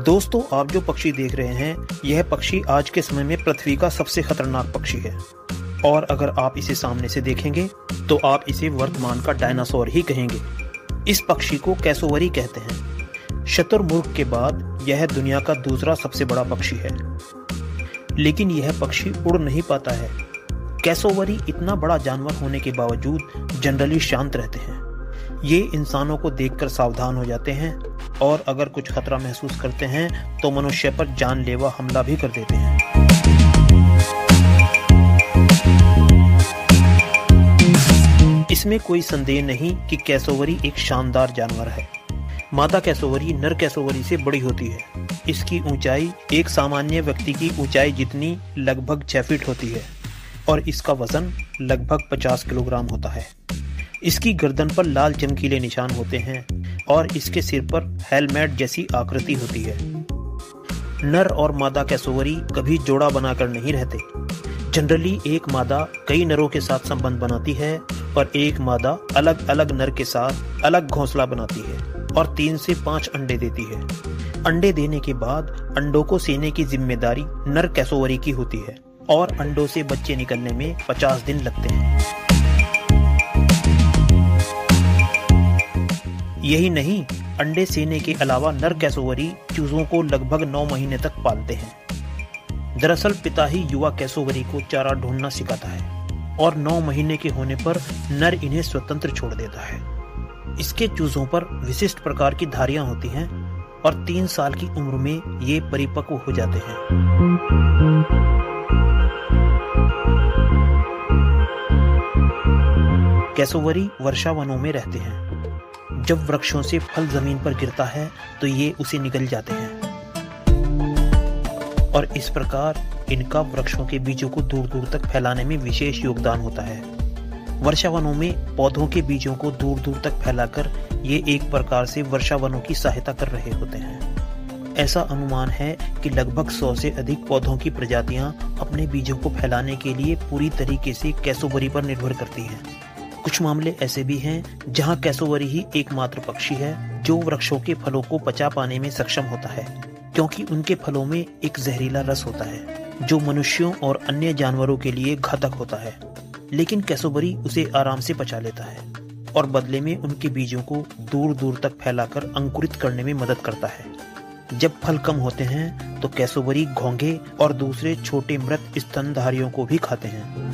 दोस्तों, आप जो पक्षी देख रहे हैं, यह पक्षी आज के समय में पृथ्वी का सबसे खतरनाक पक्षी है। और अगर आप इसे सामने से देखेंगे तो आप इसे वर्तमान का डायनासोर ही कहेंगे। इस पक्षी को कैसोवरी कहते हैं। शुतुरमुर्ग के बाद यह दुनिया का दूसरा सबसे बड़ा पक्षी है, लेकिन यह पक्षी उड़ नहीं पाता है। कैसोवरी इतना बड़ा जानवर होने के बावजूद जनरली शांत रहते हैं। ये इंसानों को देखकर सावधान हो जाते हैं और अगर कुछ खतरा महसूस करते हैं तो मनुष्य पर जानलेवा हमला भी कर देते हैं। इसमें कोई संदेह नहीं कि कैसोवरी एक शानदार जानवर है। मादा कैसोवरी नर कैसोवरी से बड़ी होती है। इसकी ऊंचाई एक सामान्य व्यक्ति की ऊंचाई जितनी लगभग 6 फीट होती है और इसका वजन लगभग 50 किलोग्राम होता है। इसकी गर्दन पर लाल चमकीले निशान होते हैं और इसके सिर पर हेलमेट जैसी आकृति होती है। नर और मादा कैसोवरी कभी जोड़ा बनाकर नहीं रहते। जनरली एक मादा कई नरों के साथ संबंध बनाती है और एक मादा अलग अलग नर के साथ अलग घोंसला बनाती है और 3 से 5 अंडे देती है। अंडे देने के बाद अंडों को सेने की जिम्मेदारी नर कैसोवरी की होती है और अंडों से बच्चे निकलने में 50 दिन लगते हैं। यही नहीं, अंडे सेने के अलावा नर कैसोवरी चूजों को लगभग 9 महीने तक पालते हैं। दरअसल पिता ही युवा कैसोवरी को चारा ढूंढना सिखाता है और 9 महीने के होने पर नर इन्हें स्वतंत्र छोड़ देता है। इसके चूजों पर विशिष्ट प्रकार की धारियां होती हैं और 3 साल की उम्र में ये परिपक्व हो जाते हैं। कैसोवरी वर्षावनों में रहते हैं। जब वृक्षों से फल जमीन पर गिरता है तो ये उसे निगल जाते हैं और इस प्रकार इनका वृक्षों के बीजों को दूर दूर तक फैलाने में विशेष योगदान होता है। वर्षावनों में पौधों के बीजों को दूर दूर तक फैलाकर ये एक प्रकार से वर्षावनों की सहायता कर रहे होते हैं। ऐसा अनुमान है कि लगभग 100 से अधिक पौधों की प्रजातियां अपने बीजों को फैलाने के लिए पूरी तरीके से कैसोवरी पर निर्भर करती हैं। कुछ मामले ऐसे भी हैं जहां कैसोवरी ही एकमात्र पक्षी है जो वृक्षों के फलों को पचा पाने में सक्षम होता है, क्योंकि उनके फलों में एक जहरीला रस होता है जो मनुष्यों और अन्य जानवरों के लिए घातक होता है, लेकिन कैसोवरी उसे आराम से पचा लेता है और बदले में उनके बीजों को दूर दूर तक फैलाकर अंकुरित करने में मदद करता है। जब फल कम होते हैं तो कैसोवरी घोंघे और दूसरे छोटे मृत स्तनधारियों को भी खाते हैं।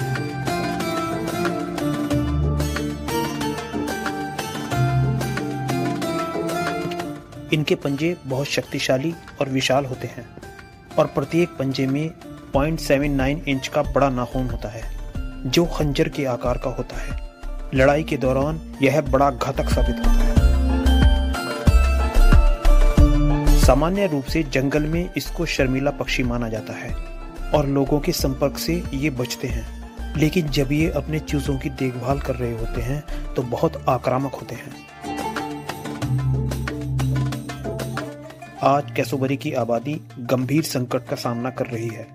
इनके पंजे बहुत शक्तिशाली और विशाल होते हैं और प्रत्येक पंजे में 0.79 इंच का बड़ा नाखून होता है जो खंजर के आकार का होता है। लड़ाई के दौरान यह बड़ा घातक साबित होता है। सामान्य रूप से जंगल में इसको शर्मीला पक्षी माना जाता है और लोगों के संपर्क से ये बचते हैं, लेकिन जब ये अपने चूजों की देखभाल कर रहे होते हैं तो बहुत आक्रामक होते हैं। आज कैसोवरी की आबादी गंभीर संकट का सामना कर रही है।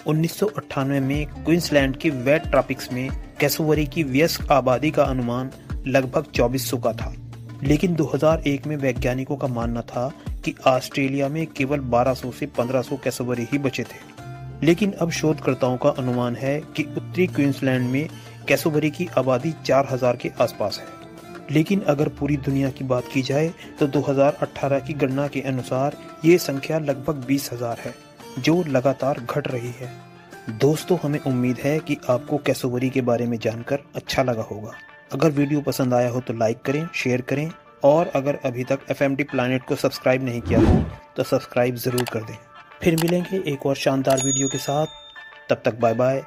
1998 में क्वींसलैंड के वेट ट्रॉपिक्स में कैसोवरी की वयस्क आबादी का अनुमान लगभग 2400 का था, लेकिन 2001 में वैज्ञानिकों का मानना था कि ऑस्ट्रेलिया में केवल 1200 से 1500 कैसोवरी ही बचे थे। लेकिन अब शोधकर्ताओं का अनुमान है कि उत्तरी क्वींसलैंड में कैसोवरी की आबादी 4000 के आसपास है। लेकिन अगर पूरी दुनिया की बात की जाए तो 2018 की गणना के अनुसार ये संख्या लगभग 20,000 है, जो लगातार घट रही है। दोस्तों, हमें उम्मीद है कि आपको कैसोवरी के बारे में जानकर अच्छा लगा होगा। अगर वीडियो पसंद आया हो तो लाइक करें, शेयर करें और अगर अभी तक FMD प्लैनेट को सब्सक्राइब नहीं किया हो तो सब्सक्राइब जरूर कर दें। फिर मिलेंगे एक और शानदार वीडियो के साथ। तब तक बाय बाय।